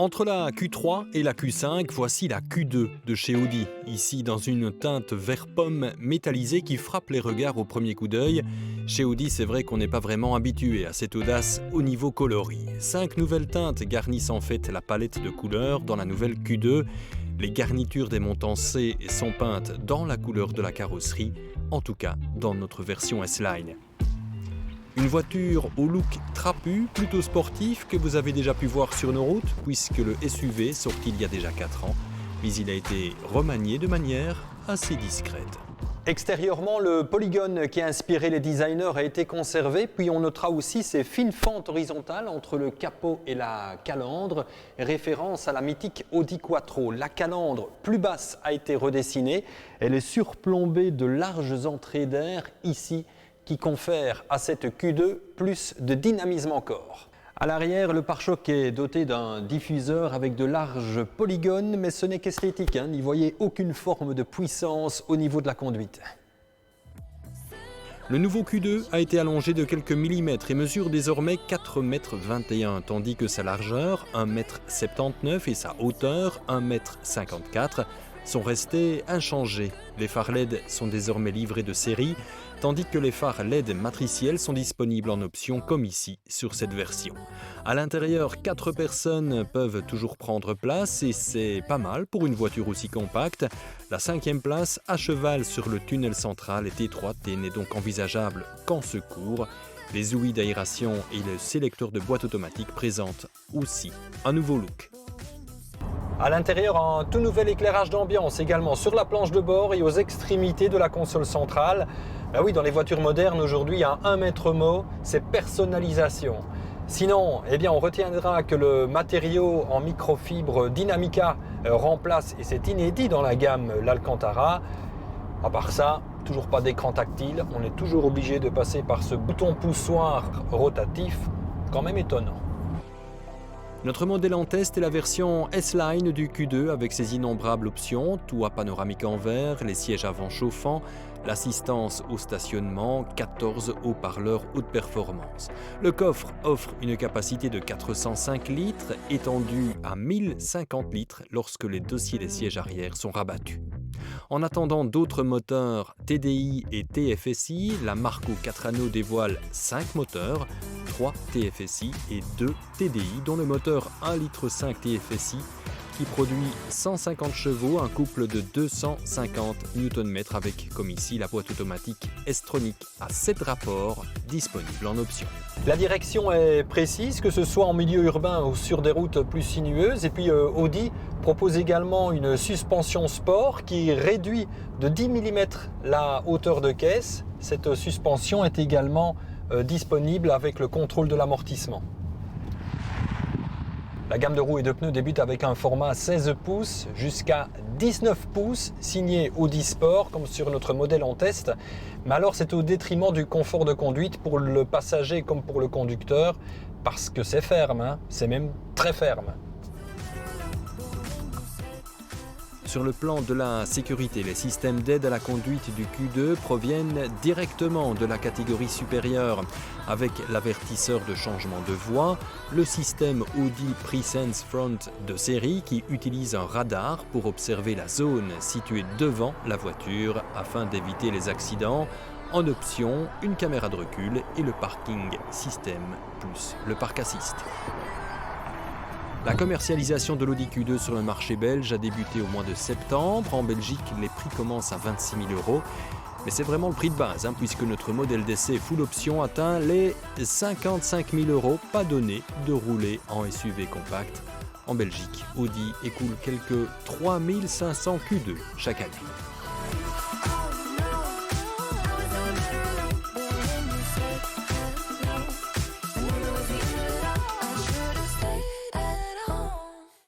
Entre la Q3 et la Q5, voici la Q2 de chez Audi, ici dans une teinte vert pomme métallisée qui frappe les regards au premier coup d'œil. Chez Audi, c'est vrai qu'on n'est pas vraiment habitué à cette audace au niveau coloris. 5 nouvelles teintes garnissent en fait la palette de couleurs dans la nouvelle Q2. Les garnitures des montants C sont peintes dans la couleur de la carrosserie, en tout cas dans notre version S-Line. Une voiture au look trapu, plutôt sportif, que vous avez déjà pu voir sur nos routes, puisque le SUV, sorti il y a déjà 4 ans, mais il a été remanié de manière assez discrète. Extérieurement, le polygone qui a inspiré les designers a été conservé, puis on notera aussi ces fines fentes horizontales entre le capot et la calandre, référence à la mythique Audi Quattro. La calandre plus basse a été redessinée, elle est surplombée de larges entrées d'air ici, qui confère à cette Q2 plus de dynamisme encore. À l'arrière, le pare-choc est doté d'un diffuseur avec de larges polygones, mais ce n'est qu'esthétique, N'y voyez aucune forme de puissance au niveau de la conduite. Le nouveau Q2 a été allongé de quelques millimètres et mesure désormais 4,21 m, tandis que sa largeur, 1,79 m, et sa hauteur, 1,54 m, sont restés inchangés. Les phares LED sont désormais livrés de série, tandis que les phares LED matriciels sont disponibles en option comme ici sur cette version. À l'intérieur, 4 personnes peuvent toujours prendre place et c'est pas mal pour une voiture aussi compacte. La 5e place à cheval sur le tunnel central est étroite et n'est donc envisageable qu'en secours. Les ouïes d'aération et le sélecteur de boîte automatique présentent aussi un nouveau look. À l'intérieur, un tout nouvel éclairage d'ambiance également sur la planche de bord et aux extrémités de la console centrale. Ben oui, dans les voitures modernes aujourd'hui, il y a un maître mot, c'est personnalisation. Sinon, on retiendra que le matériau en microfibre Dynamica remplace, et c'est inédit dans la gamme, l'Alcantara. À part ça, toujours pas d'écran tactile, on est toujours obligé de passer par ce bouton poussoir rotatif, quand même étonnant. Notre modèle en test est la version S-Line du Q2 avec ses innombrables options, toit panoramique en verre, les sièges avant chauffants, l'assistance au stationnement, 14 haut-parleurs haute performance. Le coffre offre une capacité de 405 litres, étendue à 1050 litres lorsque les dossiers des sièges arrière sont rabattus. En attendant d'autres moteurs TDI et TFSI, la Marco 4 anneaux dévoile 5 moteurs, 3 TFSI et 2 TDI, dont le moteur 1,5 litre TFSI qui produit 150 chevaux, un couple de 250 Nm avec, comme ici, la boîte automatique S-Tronic à 7 rapports disponible en option. La direction est précise, que ce soit en milieu urbain ou sur des routes plus sinueuses. Et puis Audi propose également une suspension sport qui réduit de 10 mm la hauteur de caisse. Cette suspension est également disponible avec le contrôle de l'amortissement. La gamme de roues et de pneus débute avec un format 16 pouces jusqu'à 19 pouces, signé Audi Sport, comme sur notre modèle en test. Mais alors c'est au détriment du confort de conduite pour le passager comme pour le conducteur, parce que c'est ferme, c'est même très ferme. Sur le plan de la sécurité, les systèmes d'aide à la conduite du Q2 proviennent directement de la catégorie supérieure, avec l'avertisseur de changement de voie, le système Audi Presense Front de série qui utilise un radar pour observer la zone située devant la voiture afin d'éviter les accidents. En option, une caméra de recul et le parking system plus le park assist. La commercialisation de l'Audi Q2 sur le marché belge a débuté au mois de septembre. En Belgique, les prix commencent à 26 000 €. Mais c'est vraiment le prix de base, puisque notre modèle d'essai full option atteint les 55 000 €, pas donné de rouler en SUV compact. En Belgique, Audi écoule quelques 3500 Q2 chaque année.